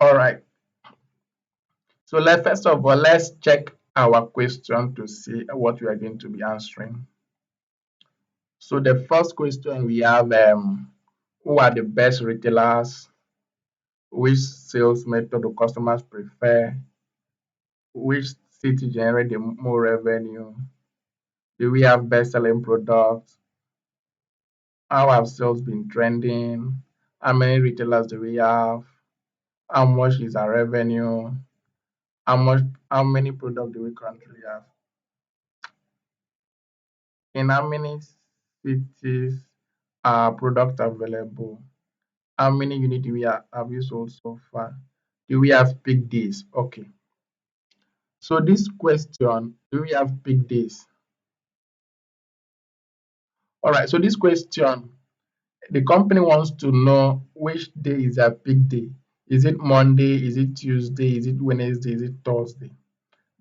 All right. So first of all, let's check our question to see what we are going to be answering. So the first question we have, who are the best retailers? Which sales method do customers prefer? Which city generate the more revenue? Do we have best selling products? How have sales been trending? How many retailers do we have? How much is our revenue? How much? How many products do we currently have? In how many cities are products available? How many units have you sold so far? Do we have peak days? Okay. So this question, do we have peak days? All right. So this question, the company wants to know which day is a peak day. Is it Monday? Is it Tuesday? Is it Wednesday? Is it Thursday?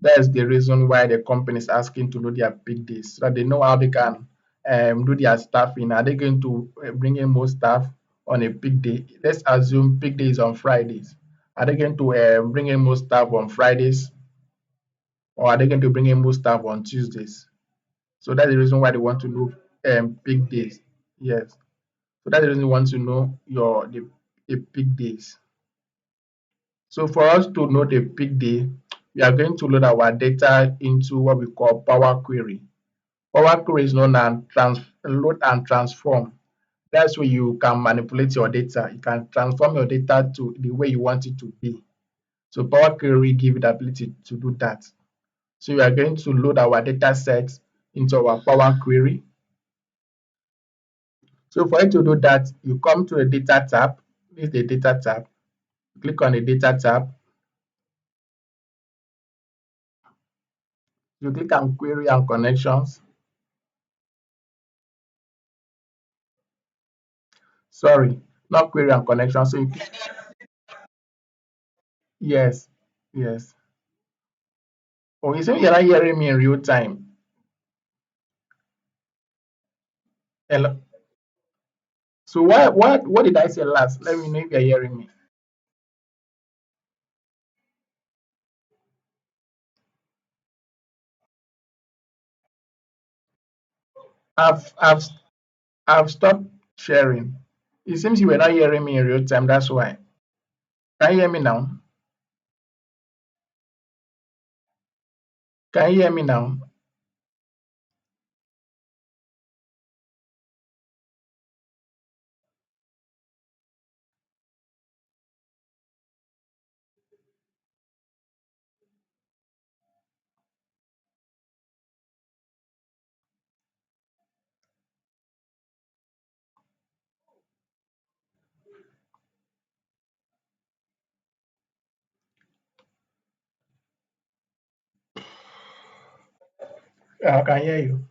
That's the reason why the company is asking to know their peak days so that they know how they can do their staffing. Are they going to bring in more staff on a peak day? Let's assume peak day is on Fridays. Are they going to bring in more staff on Fridays, or are they going to bring in more staff on Tuesdays? So that's the reason why they want to know peak days. Yes. So that's the reason they want to know the peak days. So for us to know the peak day, we are going to load our data into what we call Power Query. Power Query is known as load and transform. That's where you can manipulate your data. You can transform your data to the way you want it to be. So Power Query give you the ability to do that. So we are going to load our data set into our Power Query. So for you to do that, you come to the data tab. This is the data tab. Click on the data tab. You click on query and connections. Sorry, not query and connections. So you click, yes, yes. Oh, you say you're not hearing me in real time. Hello. So what did I say last? Let me know if you're hearing me. I've I've I've stopped sharing. It seems you were not hearing me in real time. That's why. Can you hear me now? Can you hear me now? I can hear you.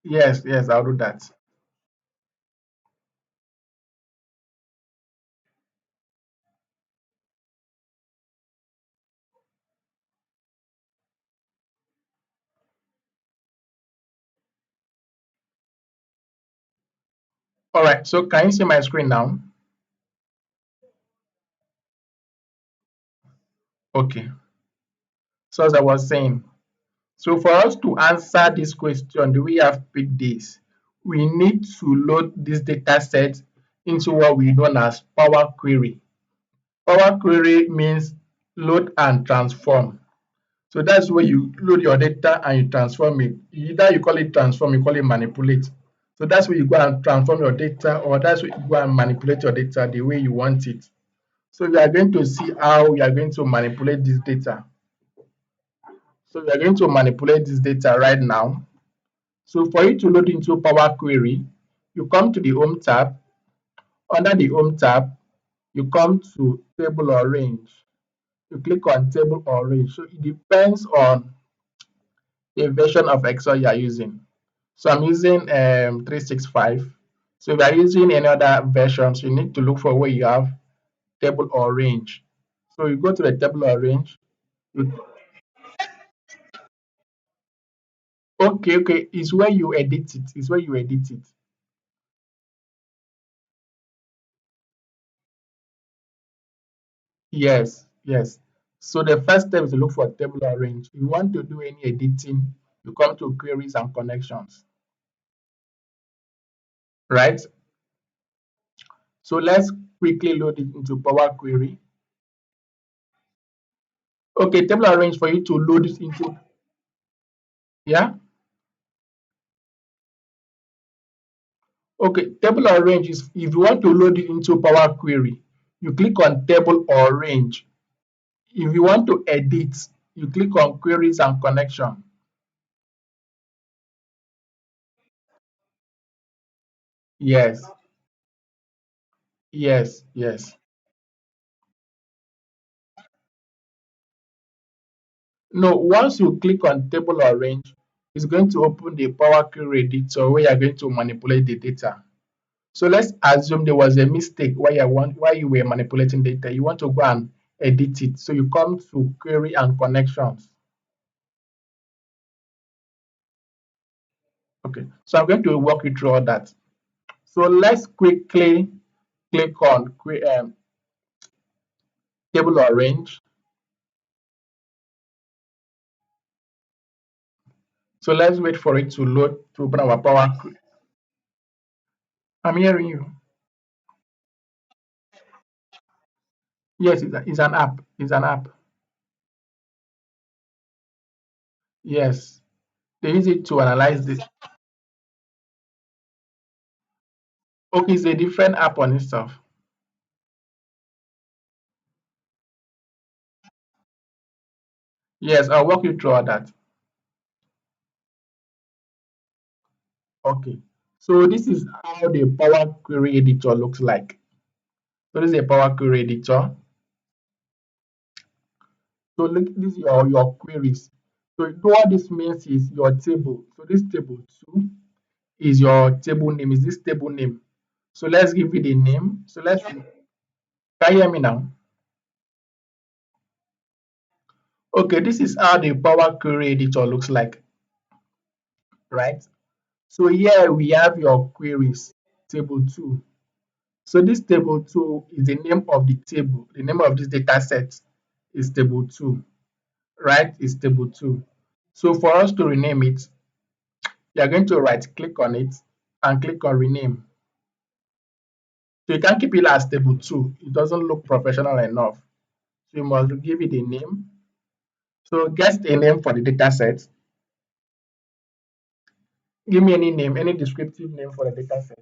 Yes, yes, I'll do that. All right. So can you see my screen now? Okay. So as I was saying, so for us to answer this question, do we have peak days? We need to load this data set into what we know as Power Query. Power Query means load and transform. So that's where you load your data and you transform it. Either you call it transform, you call it manipulate. So that's where you go and transform your data, or that's where you go and manipulate your data the way you want it. So we are going to see how we are going to manipulate this data. So we are going to manipulate this data right now. So for you to load into Power Query, you come to the Home tab. Under the Home tab, you come to Table or Range. You click on Table or Range. So it depends on the version of Excel you are using. So I'm using 365. So if you are using any other versions, you need to look for where you have Table or Range. So you go to the Table or Range. You, Okay, okay. Is where you edit it. Is where you edit it. Yes, yes. So the first step is to look for table or range. If you want to do any editing, you come to queries and connections, right? So let's quickly load it into Power Query. Okay, table or range for you to load it into. Yeah. Okay, table or range is if you want to load it into Power Query, you click on table or range. If you want to edit, you click on queries and connection. Yes, yes, yes. No, once you click on table or range, it's going to open the Power Query editor where you're going to manipulate the data. So let's assume there was a mistake while you were manipulating data. You want to go and edit it. So you come to query and connections. Okay, so I'm going to walk you through all that. So let's quickly click on table or range. So let's wait for it to load to open our Power Query. I'm hearing you. Yes, it's an app. It's an app. Yes, they use it to analyze this. Okay, it's a different app on itself. Yes, I'll walk you through all that. Okay, so this is how the Power Query editor looks like. So this is a Power Query editor. So look, this is your queries. So what this means is your table. So this table two is your table name. Is this table name? So let's give it a name. So can you hear me now? Okay, this is how the Power Query editor looks like, right? So here we have your queries, table two. So this table two is the name of the table. The name of this data set is table two, right? Is table two. So for us to rename it, you are going to right click on it and click on rename. So you can't keep it as table two. It doesn't look professional enough. So you must give it a name. So guess a name for the data set. Give me any name, any descriptive name for the data set.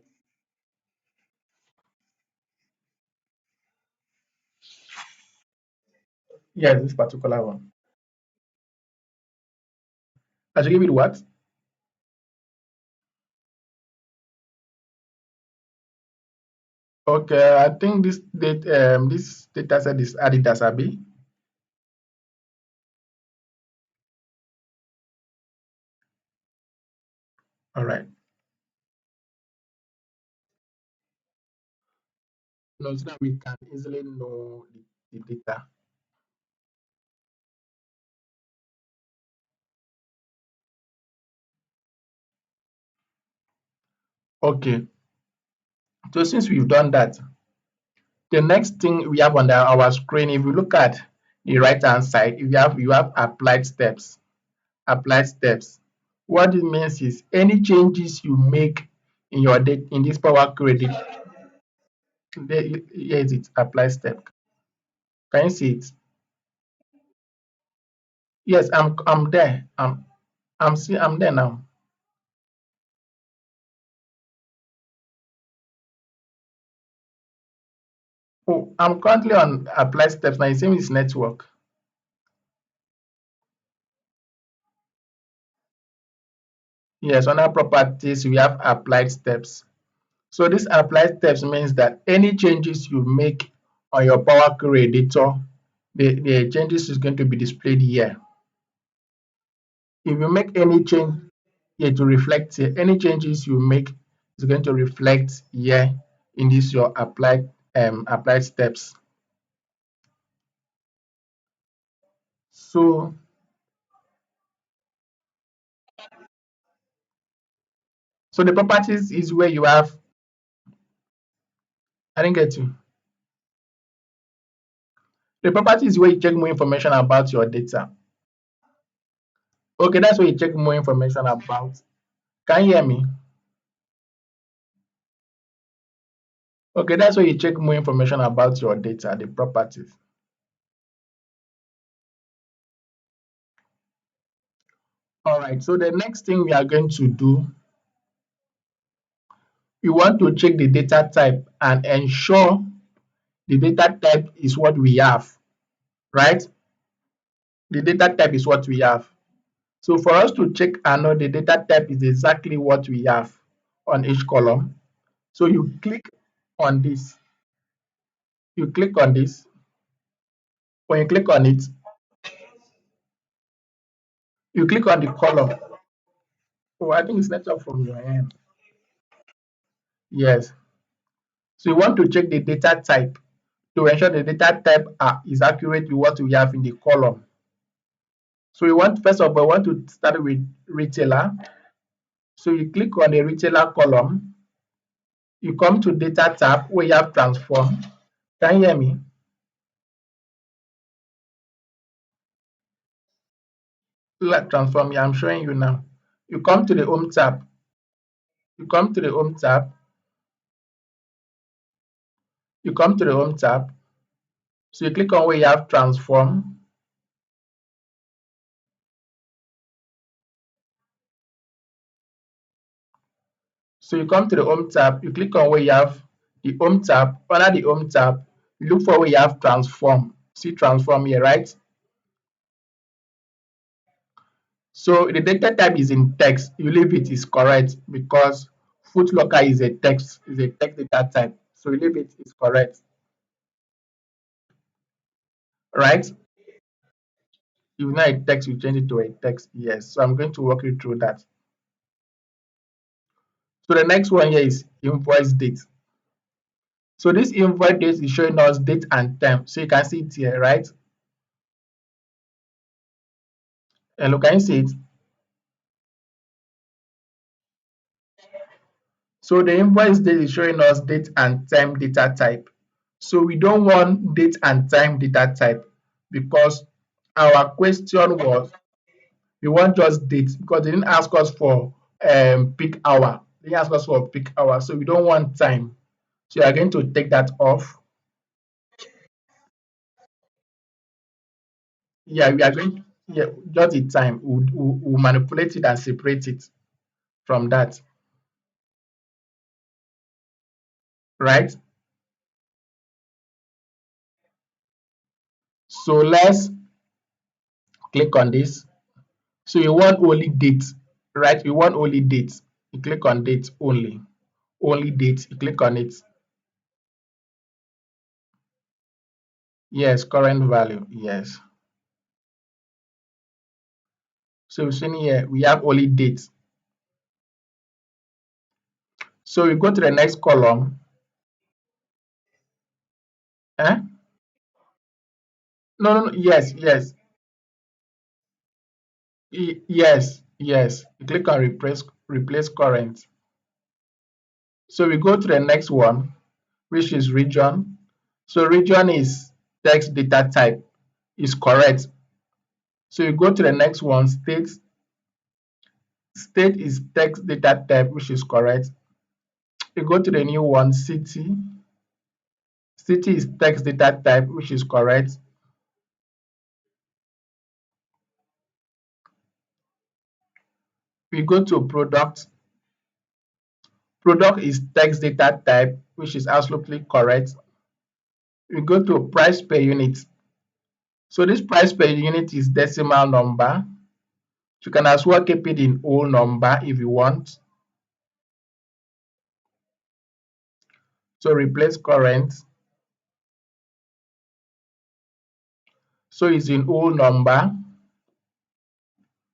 Yes, this particular one. I should give it what? Okay, I think this data set is Adidas Abi. All right. No, so that we can easily know the data. Okay. So since we've done that, the next thing we have on our screen, if you look at the right hand side, you have applied steps. Applied steps. What it means is any changes you make in your date in this Power Query, here is it applied step. Can you see it? Yes, I'm there. I'm there now. Oh, I'm currently on applied steps now. It's saying it's network. Yes, under properties, we have applied steps. So this applied steps means that any changes you make on your Power Query editor, the changes is going to be displayed here. If you make any change here to reflect here, any changes you make is going to reflect here in this your applied steps. So So the properties is where you have, I didn't get you. The properties is where you check more information about your data. Okay, that's where you check more information about. Can you hear me? Okay, that's where you check more information about your data, the properties. All right, so the next thing we are going to do, we want to check the data type and ensure the data type is what we have, right? The data type is what we have. So for us to check and know the data type is exactly what we have on each column. So you click on this. You click on this. When you click on it, you click on the column. Oh, I think it's network from your end. Yes. So you want to check the data type to ensure the data type is accurate with what we have in the column. So we want, first of all, we want to start with retailer. So you click on the retailer column. You come to data tab where you have transform. Can you hear me? Like transform, yeah, I'm showing you now. You come to the home tab. You come to the home tab. You come to the home tab. So you click on where you have transform. So you come to the home tab. You click on where you have the home tab. Under the home tab, you look for where you have transform. See transform here, right? So the data type is in text. You leave it is correct because footlocker is a text data type. So you leave it is correct, right? If not a text, you change it to a text. Yes. So I'm going to walk you through that. So the next one here is invoice date. So this invoice date is showing us date and time. So you can see it here, right? And look, can you see it? So the invoice date is showing us date and time data type. So we don't want date and time data type because our question was we want just date because they didn't ask us for peak hour. They asked us for peak hour, so we don't want time. So you are going to take that off. Yeah, we are going. Yeah, just the time. We'll manipulate it and separate it from that, right? So let's click on this. So you want only date, right? You want only date. You click on date only. Only date. You click on it. Yes, current value. Yes. So we've seen here we have only date. So we go to the next column. Eh? No, no, no. Yes, yes, yes, yes. You click on replace current. So we go to the next one, which is region. So region is text data type is correct. So you go to the next one, state. State is text data type, which is correct. You go to the new one, city. City is text data type, which is correct. We go to product. Product is text data type, which is absolutely correct. We go to price per unit. So this price per unit is decimal number. You can as well keep it in whole number if you want. So replace current. So it's in whole number.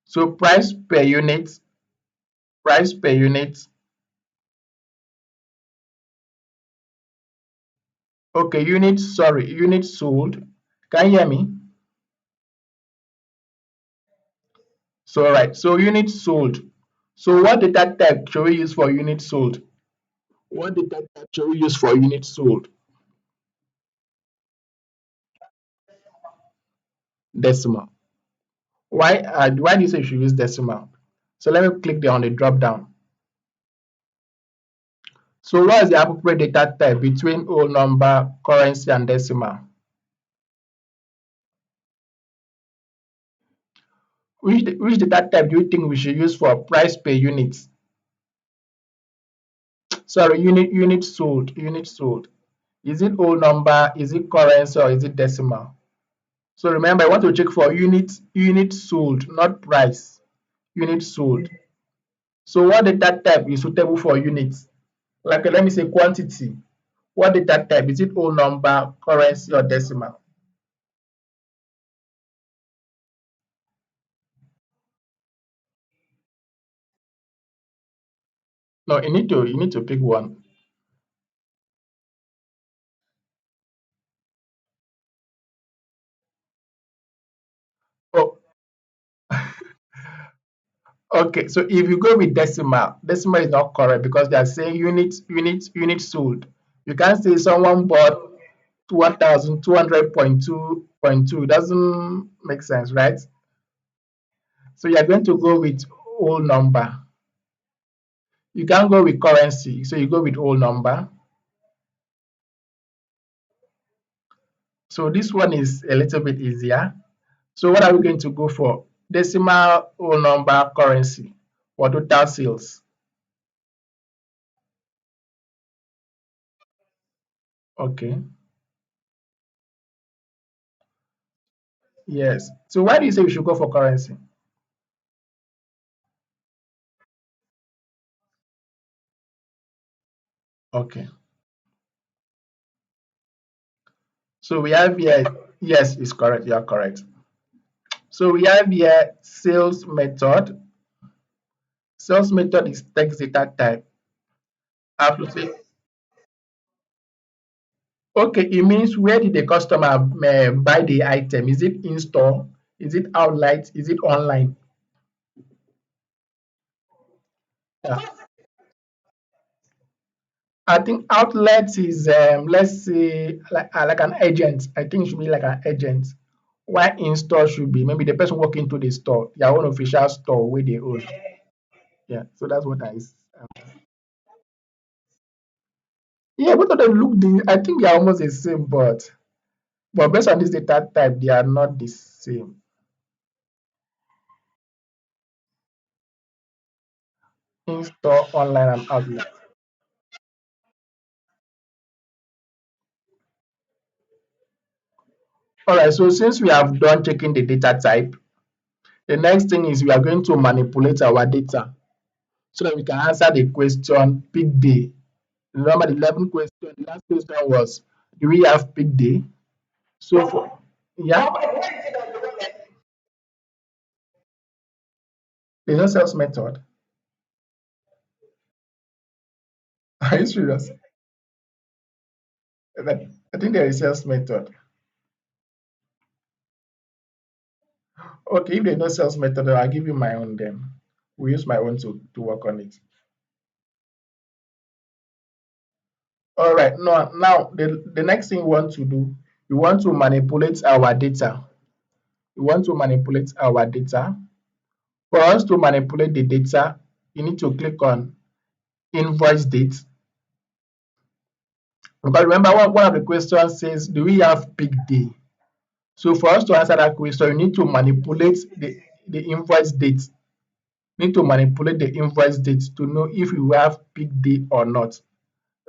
So price per unit. Okay, unit sold. Can you hear me? So right, so unit sold. So what data type should we use for unit sold? What data type should we use for unit sold? Decimal. Why do you say you should use decimal? So let me click there on the drop down. So what is the appropriate data type between whole number, currency, and decimal? Which data type do you think we should use for price per unit? Sorry, unit sold. Is it whole number? Is it currency or is it decimal? So remember, I want to check for unit sold, not price. Unit sold. So what data type is suitable for units? Like let me say quantity. What data type? Is it whole number, currency, or decimal? No, you need to pick one. Oh, okay. So if you go with decimal, decimal is not correct because they are saying unit sold. You can't say someone bought 1,200.2.2. Doesn't make sense, right? So you are going to go with whole number. You can't go with currency, so you go with whole number. So this one is a little bit easier. So what are we going to go for? Decimal, whole number, currency, or total sales? Okay. Yes. So why do you say we should go for currency? Okay. So we have here, yes, it's correct. You are correct. So we have here sales method. Sales method is text data type. I have to say, okay, it means where did the customer buy the item? Is it in store? Is it outlet? Is it online? Yeah. I think outlet is let's say like an agent. I think it should be like an agent. Why in store should be maybe the person walking to the store, their own official store where they own. Yeah, so that's what yeah, both of them look I think they are almost the same, but based on this data type, they are not the same. In store, online, and outlet. All right, so since we have done checking the data type, the next thing is we are going to manipulate our data so that we can answer the question peak day. Remember the 11th question, the last question was, do we have peak day? So for, yeah, there's no sales method. Are you serious? I think there is sales method. Okay, if there's no sales method, I'll give you my own then. We use my own to work on it. All right, now the next thing we want to do, we want to manipulate our data. We want to manipulate our data. For us to manipulate the data, you need to click on invoice date. Because remember, one of the questions says, do we have peak day? So for us to answer that question, you need to manipulate the invoice date. You need to manipulate the invoice date to know if you have peak day or not,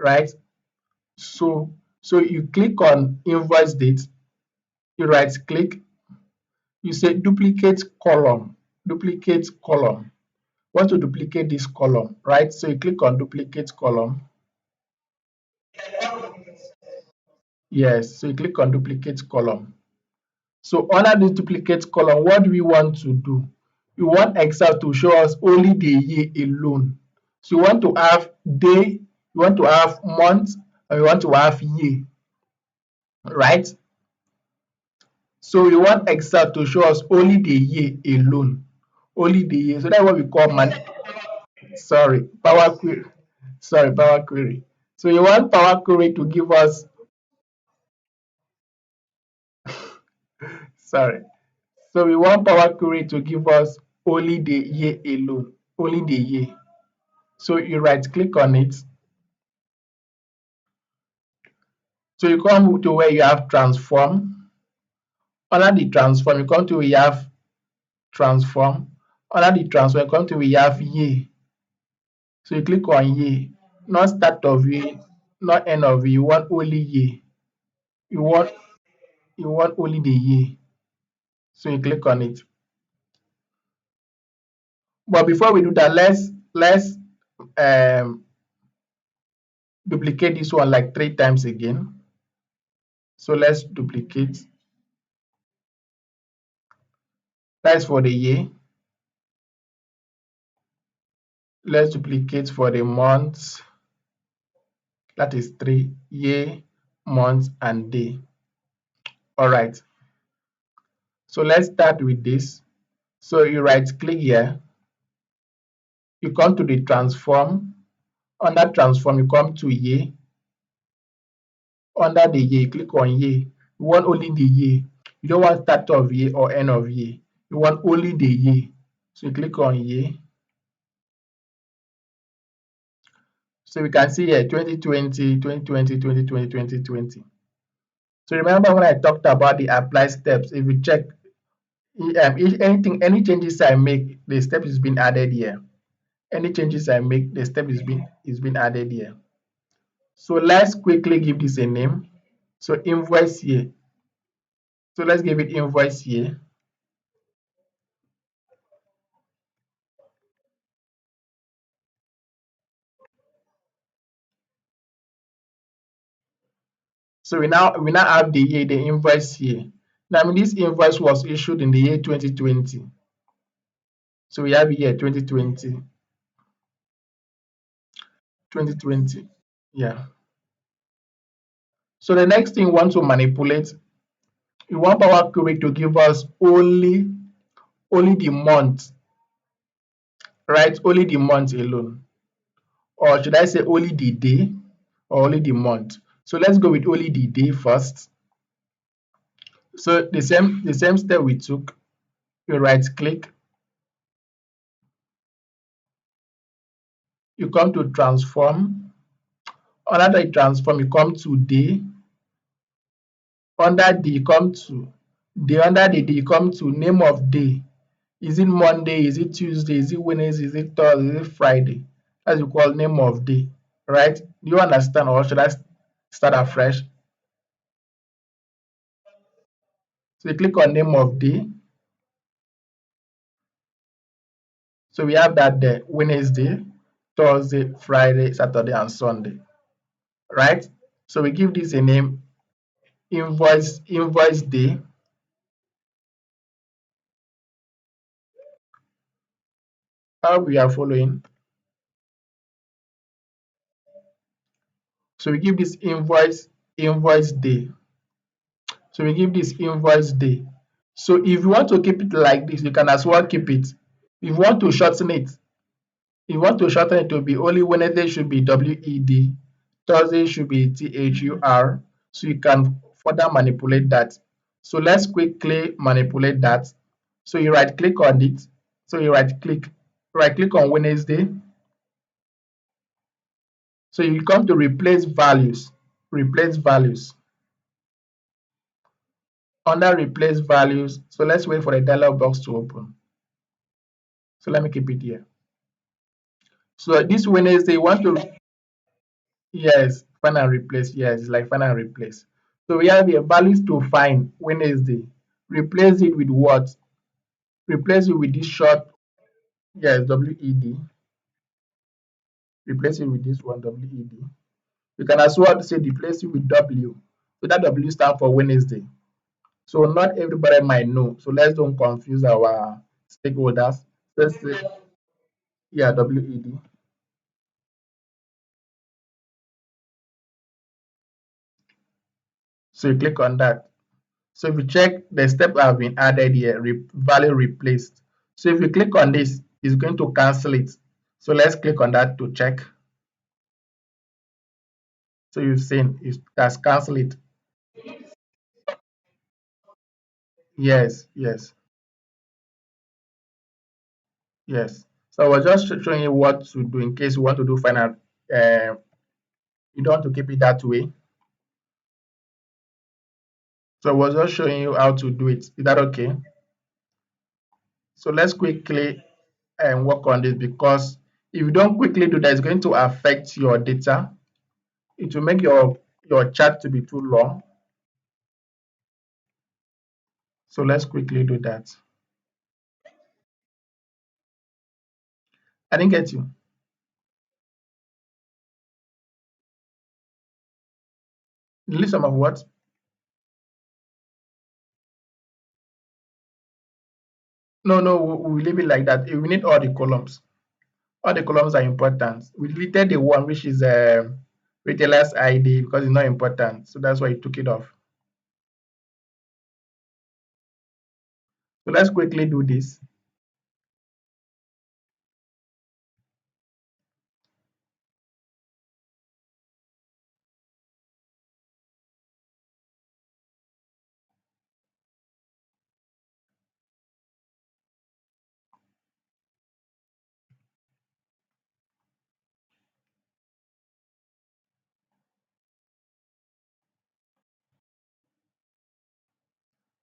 right? So you click on invoice date, you right click, you say duplicate column. Want to duplicate this column, right? So you click on duplicate column. Yes, so you click on duplicate column. So under this duplicate column, what do we want to do? We want Excel to show us only the year alone. So you want to have day, you want to have month, and you want to have year, right? So we want Excel to show us only the year alone. Only the year. So that's what we call man. Sorry, Power Query. Sorry, Power Query. So you want Power Query to give us, sorry. So we want Power Query to give us only the year alone, only the year. So you right click on it. So you come to where you have transform. Under the transform, you come to where you have transform. Under the transform, you come to where you have year. So you click on year, not start of year, not end of year. You want only year. You want you want only the year. So you click on it. But before we do that, let's um duplicate this one like 3 times again. So let's duplicate. That's for the year. Let's duplicate for the months. That is 3. Year, month, and day. All right. So let's start with this. So you right click here. You come to the transform. Under transform, you come to year. Under the year, click on year. You want only the year. You don't want start of year or end of year. You want only the year. So you click on year. So we can see here 2020, 2020, 2020, 2020. So remember when I talked about the apply steps, if you check if any changes I make, the step is being added here. Any changes I make, the step is being added here. So let's quickly give this a name. So invoice here. So let's give it invoice here. So we now have the year, the invoice here. Now this invoice was issued in the year 2020. So we have here 2020, 2020. Yeah. So the next thing we want to manipulate, we want Power Query to give us only the month, right? Only the month alone. Or should I say only the day or only the month? So let's go with only the day first. So the same step we took, you right click, you come to transform. Under the transform, you come to day. Under the you come to day, under the day, you come to name of day. Is it Monday? Is it Tuesday? Is it Wednesday? Is it Thursday? Is it Friday? That's you call name of day, right? Do you understand, or should I start afresh? So you click on name of day. So we have that there: Wednesday, Thursday, Friday, Saturday, and Sunday, right? So we give this a name: invoice day. How we are following? So we give this invoice day. So we give this invoice day. So if you want to keep it like this, you can as well keep it. If you want to shorten it, if you want to shorten it to be only Wednesday should be WED, Thursday should be THUR. So you can further manipulate that. So let's quickly manipulate that. So you right click on it. So you right click on Wednesday. So you come to replace values. Replace values. Under replace values, so let's wait for the dialog box to open. So let me keep it here. So this Wednesday, you want to, yes, find and replace. Yes, it's like find and replace. So we have here values to find Wednesday. Replace it with what? Replace it with this short, yes, WED. Replace it with this one, WED. You can as well say replace it with W. So that W stands for Wednesday. So not everybody might know. So let's don't confuse our stakeholders. Let's say, yeah, WED. So you click on that. So if you check, the step have been added here, value replaced. So if you click on this, it's going to cancel it. So let's click on that to check. So you've seen it has cancelled it. Yes, yes, yes. So I was just showing you what to do in case you want to do final. You don't want to keep it that way. So I was just showing you how to do it. Is that okay? So let's quickly work on this, because if you don't quickly do that, it's going to affect your data. It will make your chart to be too long. So let's quickly do that. I didn't get you. The list of what? No, no, we leave it like that. We need all the columns. All the columns are important. We deleted the one which is retailer's ID because it's not important. So that's why we took it off. So let's quickly do this.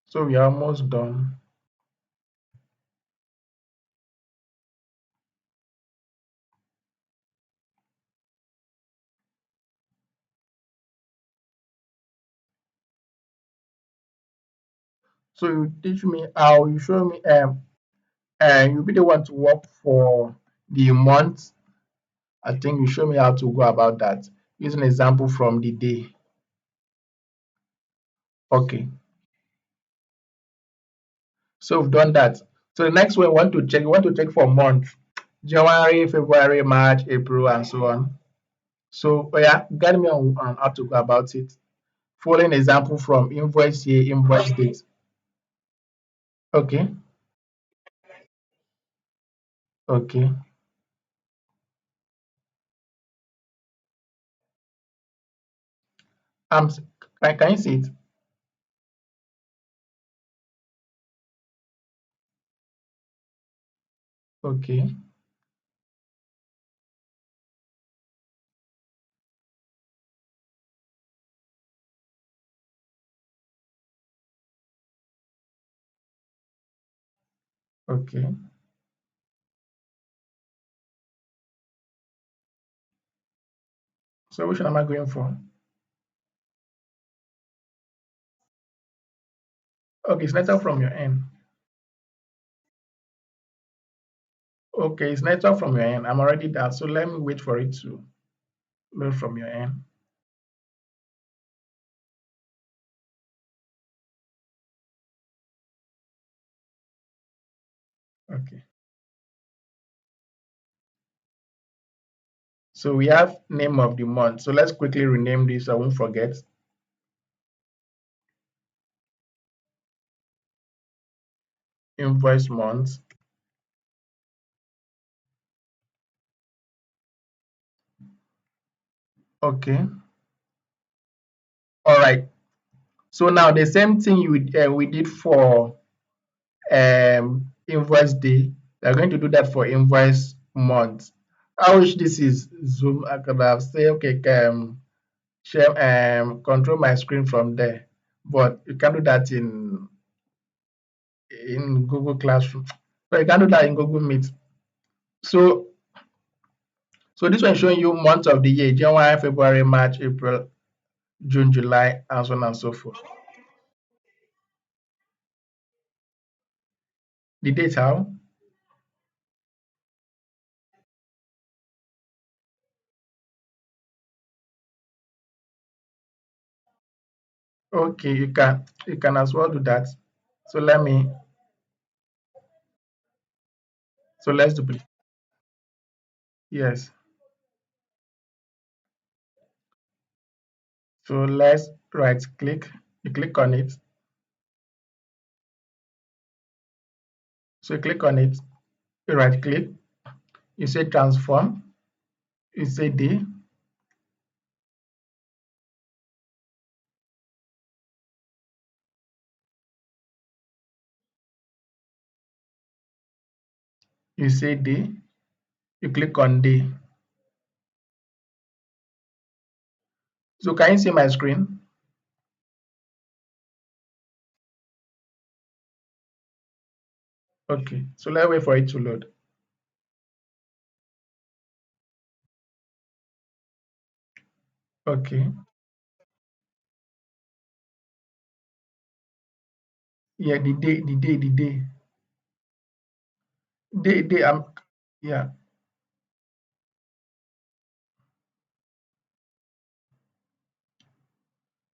So we are almost done. So you teach me how, you show me, and you'll be the one to work for the month. I think you show me how to go about that. Use an example from the day. Okay. So we've done that. So the next one, we want to check for month. January, February, March, April, and so on. So oh yeah, guide me on how to go about it. Following example from invoice year, invoice date. Okay, okay. Um, can you see it? Okay, okay. So which one am I going for? Okay, it's network from your end. Okay, it's network from your end. I'm already there. So let me wait for it to load from your end. Okay. So we have name of the month. So let's quickly rename this. I won't forget. Invoice month. Okay. All right. So now the same thing we did for invoice day, we're going to do that for invoice month. I wish this is Zoom. I could have said, okay, share, control my screen from there, but you can't do that in Google Classroom. So you can do that in Google Meet. So this one showing you months of the year: January, February, March, April, June, July, and so on and so forth. The date how? Okay, you can as well do that. So let's duplicate. Yes. So let's right click. You click on it. So you click on it. You right click. You say transform. You say day. You say day. You click on day. So can you see my screen? Okay. So let's wait for it to load. Okay. Yeah, the day. Day. Yeah.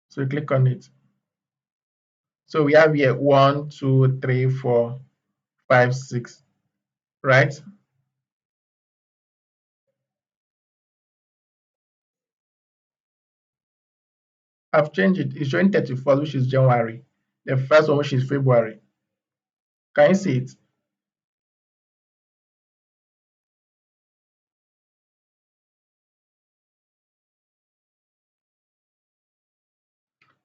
So you click on it. So we have here 1, 2, 3, 4, 5, 6, right? I've changed it. It's showing 31st, which is January. The first one, which is February. Can you see it?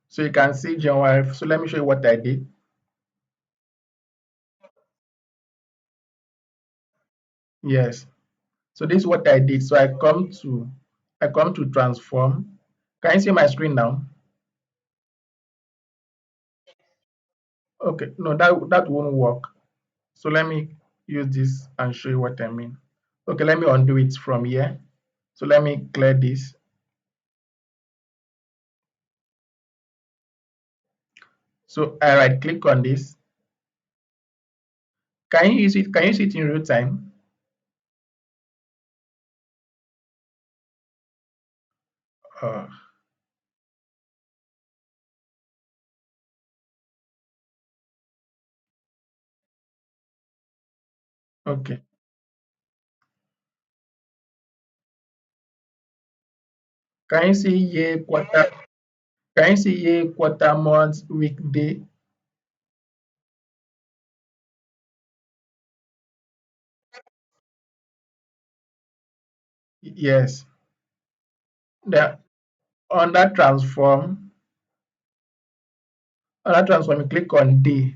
So you can see January. So let me show you what I did. Yes. So this is what I did. So I come to transform. Can you see my screen now? Okay. No, that won't work. So let me use this and show you what I mean. Okay, let me undo it from here. So let me clear this. So I right click on this. Can you use it? Can you see it in real time? Uh, okay. Can you see year, quarter? Can you see year, quarter, month, week, day? Yes. The under transform, you click on day.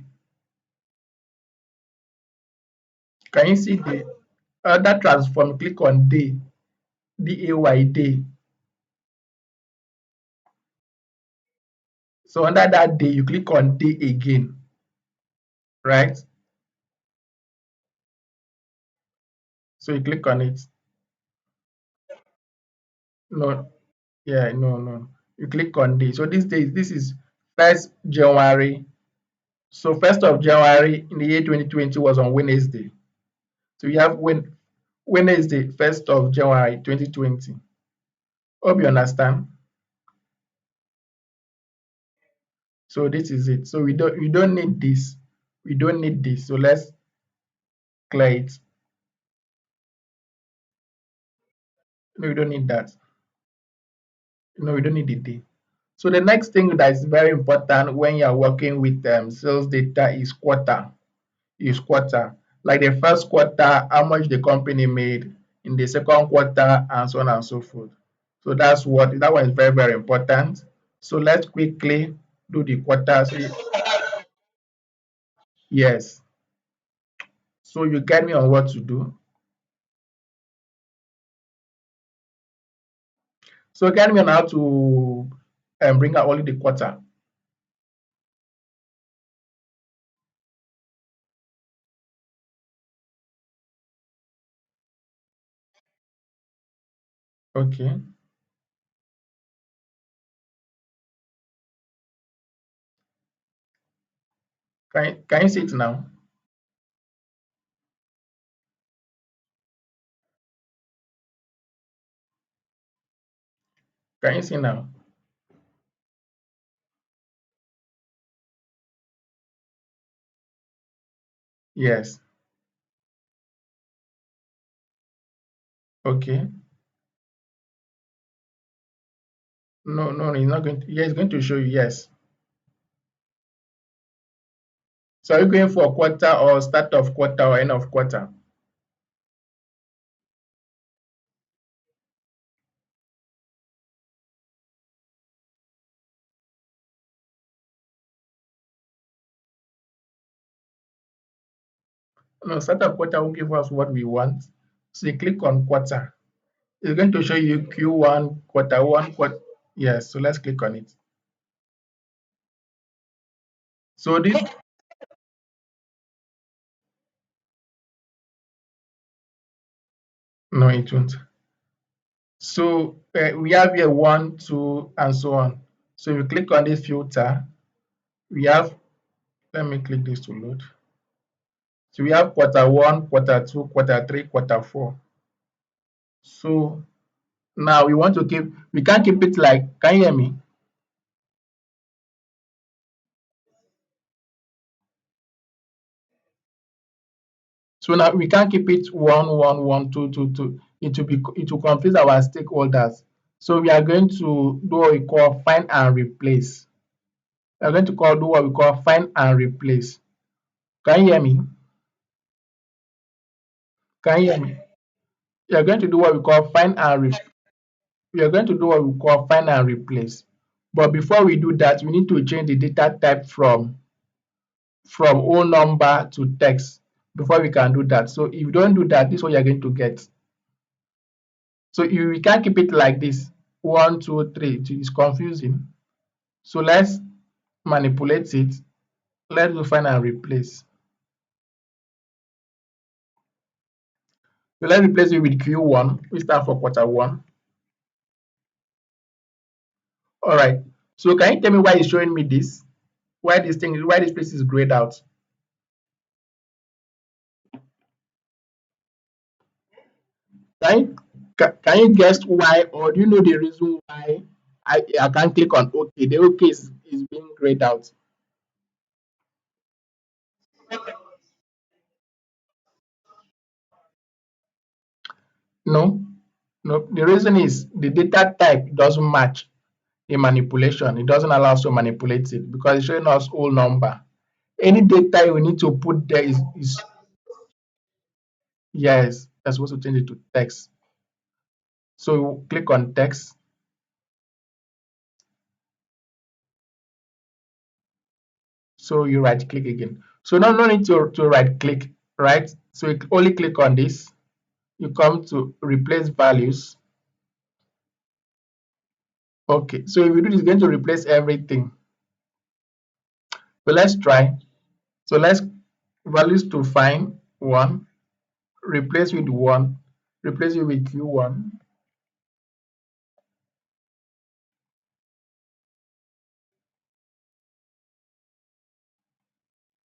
Can you see the under transform? You click on day, day, day. So under that day, you click on day again, right? So you click on it. No, yeah, no, no. You click on day. So this is 1st January. So 1st of January in the year 2020 was on Wednesday. So you have Wednesday, 1st of January 2020. Hope you understand. So this is it. So we don't need this. We don't need this. So let's clear it. No, we don't need that. No, we don't need the day. So the next thing that is very important when you are working with sales data is quarter. Is quarter. Like the first quarter, how much the company made in the second quarter, and so on and so forth. So that one is very, very important. So let's quickly do the quarter. So yes. So you get me on what to do. So get me on how to bring out only the quarter. Okay. Can you see it now? Can you see now? Yes. Okay. No, no, it's not going to. Yeah, it's going to show you. Yes. So are you going for quarter or start of quarter or end of quarter? No, startup quarter will give us what we want. So you click on quarter. It's going to show you Q1, quarter one, quarter. Yes, so let's click on it. So this, no, it won't. So we have here one, two, and so on. So if you click on this filter, we have, let me click this to load. So we have quarter one, quarter two, quarter three, quarter four. So now we want to keep, we can't keep it like, can you hear me? So now we can't keep it one, one, one, two, two, two. It will confuse our stakeholders. So we are going to do what we call find and replace. We are going to do what we call find and replace. Can you hear me? Can you hear me? We are going to do what we call find and we are going to do what we call find and replace. But before we do that, we need to change the data type from whole number to text before we can do that. So if you don't do that, this is what you're going to get. So we can't keep it like this. One, two, three. It's confusing. So let's manipulate it. Let's do find and replace. So let's replace it with Q1. We start for quarter one. All right. So can you tell me why it's showing me this? Why this place is grayed out? Can you, can you guess why, or do you know the reason why I can't click on OK? The OK is being grayed out. No, no. The reason is the data type doesn't match the manipulation. It doesn't allow us to manipulate it because it's showing us whole number. Any data you need to put there is yes, you're supposed to change it to text. So you click on text. So you right click again. So no need to right click, right? So you only click on this. You come to replace values. Okay, so if you do this, it's going to replace everything. So let's try. So let's values to find one, replace with one, replace it with Q1.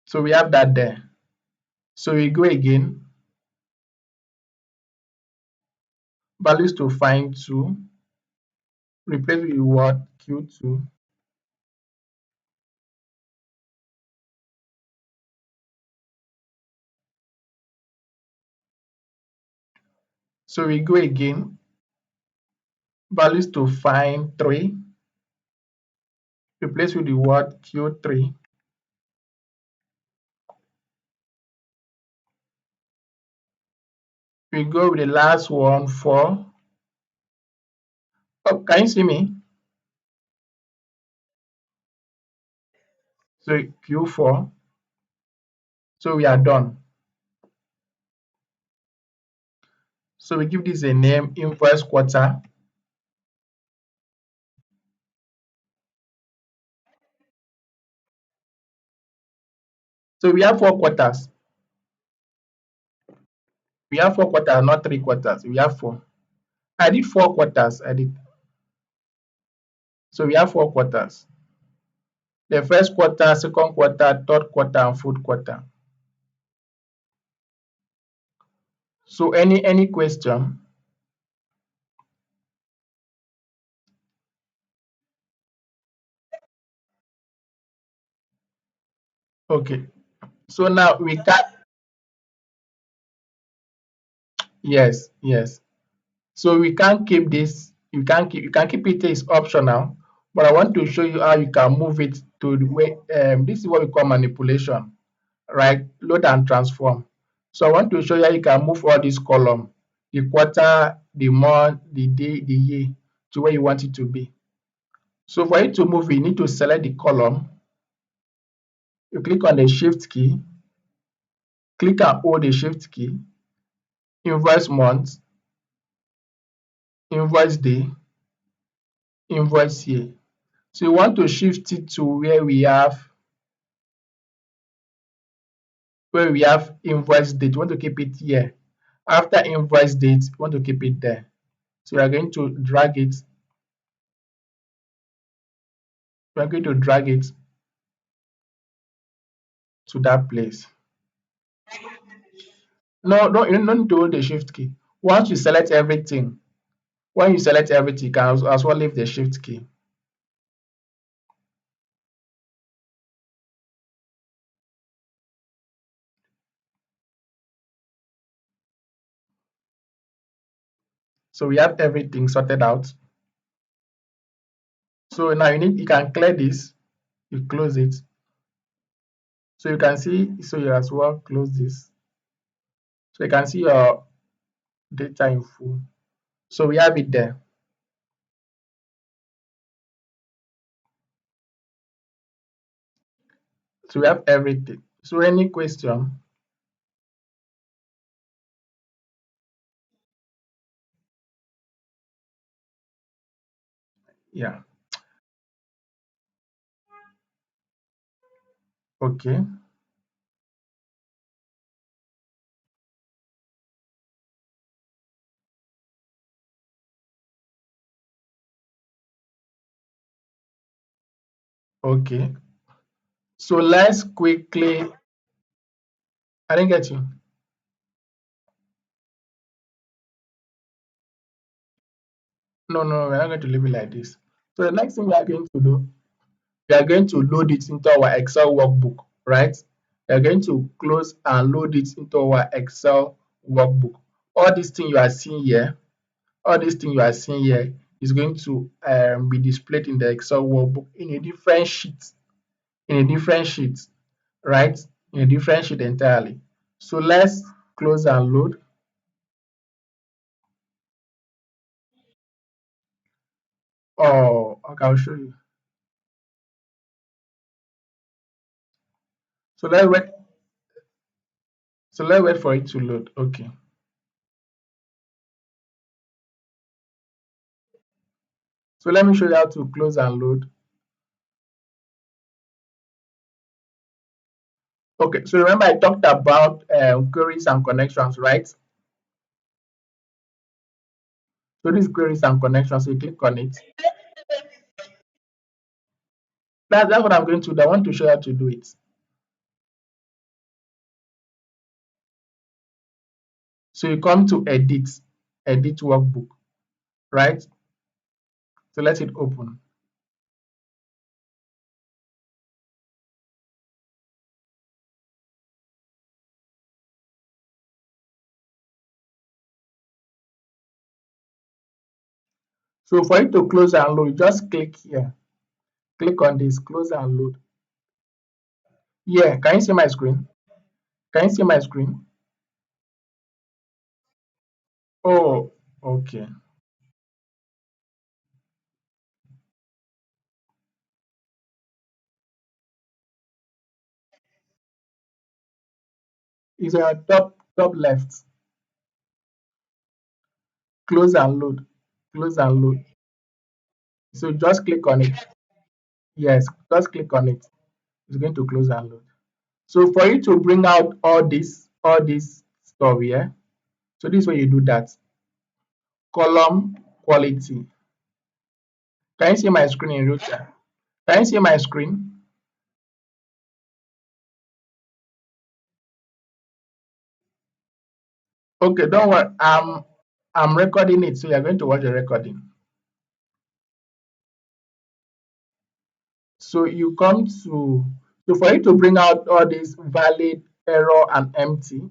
So we have that there. So we go again, values to find two, replace with what? Q2. So we go again, values to find three, replace with the word Q3. We go with the last one, four. Oh, can you see me? So Q4. So we are done. So we give this a name, invoice quarter. So we have four quarters. We have four quarters, not three quarters. We have four. I did four quarters. I did. So we have four quarters. The first quarter, second quarter, third quarter, and fourth quarter. So any question? Okay. So now we can, yes, yes. So we can't keep this. You can keep it as optional, but I want to show you how you can move it to the way. This is what we call manipulation, right? Load and transform. So I want to show you how you can move all these column, the quarter, the month, the day, the year, to where you want it to be. So for you to move, you need to select the column. You click on the shift key. click and hold the shift key, invoice month, invoice day, invoice year. So you want to shift it to where we have invoice date. You want to keep it here. After invoice date, you want to keep it there. So we are going to drag it. We are going to drag it to that place. No, no, you don't need to hold the shift key. Once you select everything, when you select everything, you can as well leave the shift key. So we have everything sorted out. So now you can clear this, you close it. So you can see, so you as well close this. So you can see your data in full. So we have it there. So we have everything. So any question? Yeah. Okay. Okay. So let's quickly. I didn't get you. No, no, we're not going to leave it like this. So the next thing we are going to do, we are going to load it into our Excel workbook, right? We are going to close and load it into our Excel workbook. All these things you are seeing here, all these things you are seeing here is going to be displayed in the Excel workbook in a different sheet, in a different sheet, right? In a different sheet entirely. So let's close and load. Oh, okay, I'll show you. So let's wait. So let's wait for it to load. Okay. So let me show you how to close and load. Okay. So remember I talked about queries and connections, right? So these queries and connections, you click on it. That's what I'm going to do. I want to show you how to do it. So you come to edit workbook, right? So let it open. So for it to close and load, just click here. Click on this, close and load. Yeah, can you see my screen? Can you see my screen? Oh, okay. It's a top left. Close and load. Close and load. So just click on it. Yes, just click on it. It's going to close and load. So for you to bring out all this stuff here, so this way you do that. Column quality. Can you see my screen in real time? Can you see my screen? Okay, don't worry. I'm recording it, so you're going to watch the recording. So you come to so for you to bring out all this valid, error, and empty,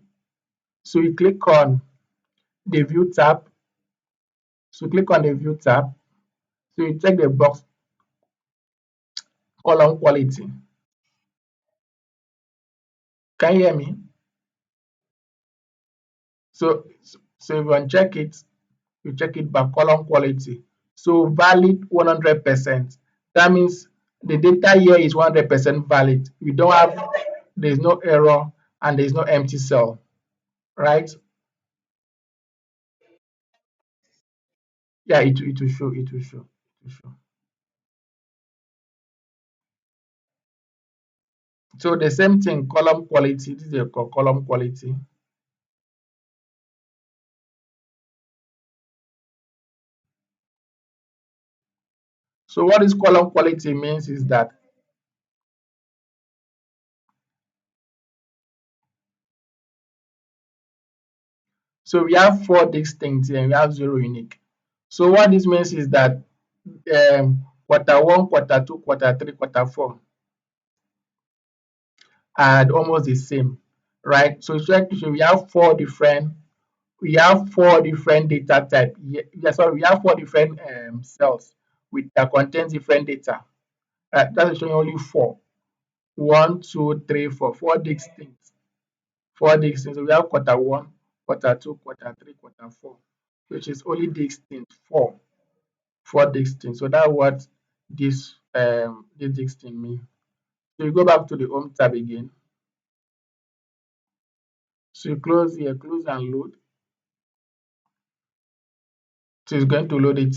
so you click on the view tab. So click on the view tab. So you check the box column quality. Can you hear me? So if you uncheck it, you check it by column quality. So valid 100%. That means the data here is 100% valid. We don't have, there's no error, and there is no empty cell, right? Yeah, it will show, it will show, it will show. So the same thing, column quality, this is a column quality. So what this column quality means is that, so we have four distinct and we have zero unique. So what this means is that quarter one, quarter two, quarter three, quarter four are almost the same, right? So it's like, so we have four different data type. Yeah, sorry, we have four different cells with that contains different data. That's showing only four. One, two, three, four. Four distinct. Four distinct. So we have quarter one, quarter two, quarter three, quarter four, which is only distinct. Four distinct. So that's what this distinct means. So you go back to the home tab again. So you close here, close and load. So it's going to load it.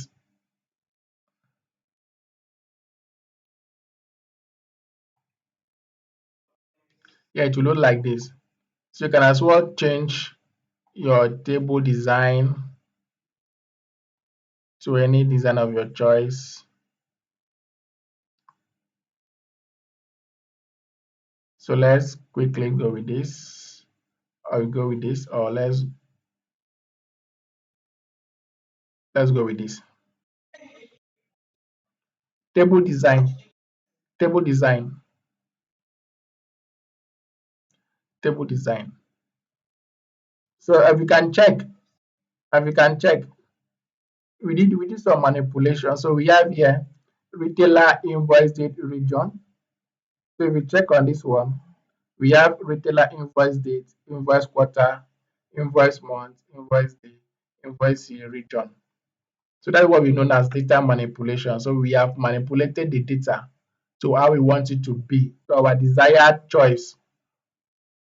Yeah, it will load like this. So you can as well change your table design to any design of your choice. So let's quickly go with this, or go with this, or let's go with this. Table design, table design, table design. So if you can check, we did some manipulation. So we have here retailer invoice date region. So if you check on this one, we have retailer invoice date, invoice quarter, invoice month, invoice day, invoice year region. So that's what we know as data manipulation. So we have manipulated the data to how we want it to be, to our desired choice,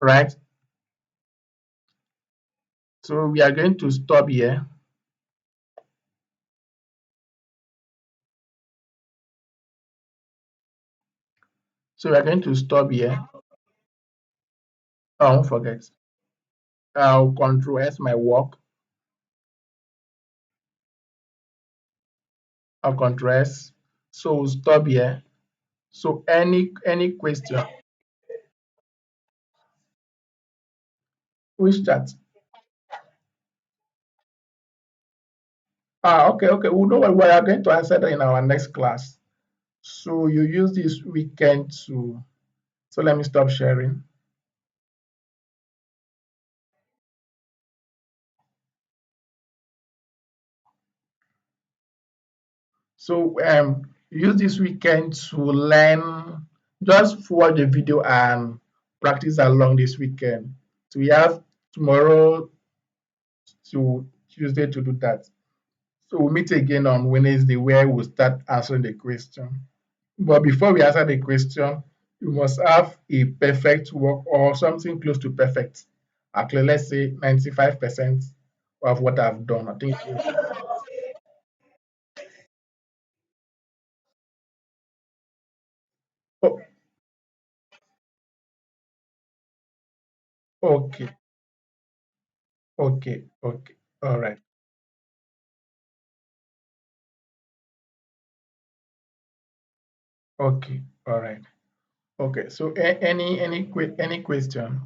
right? So we are going to stop here. So we are going to stop here. Oh, don't forget. I'll control S my work. I'll control S. So we'll stop here. So any question? Which chat? Okay, okay. We know what we are going to answer that in our next class. So you use this weekend to. So let me stop sharing. So use this weekend to learn. Just watch the video and practice along this weekend. So we have tomorrow to Tuesday to do that. So we'll meet again on Wednesday where we'll start answering the question. But before we answer the question, you must have a perfect work or something close to perfect. Actually, let's say 95% of what I've done. I think. Oh, okay, okay, okay. All right. Okay, all right. Okay. So any question?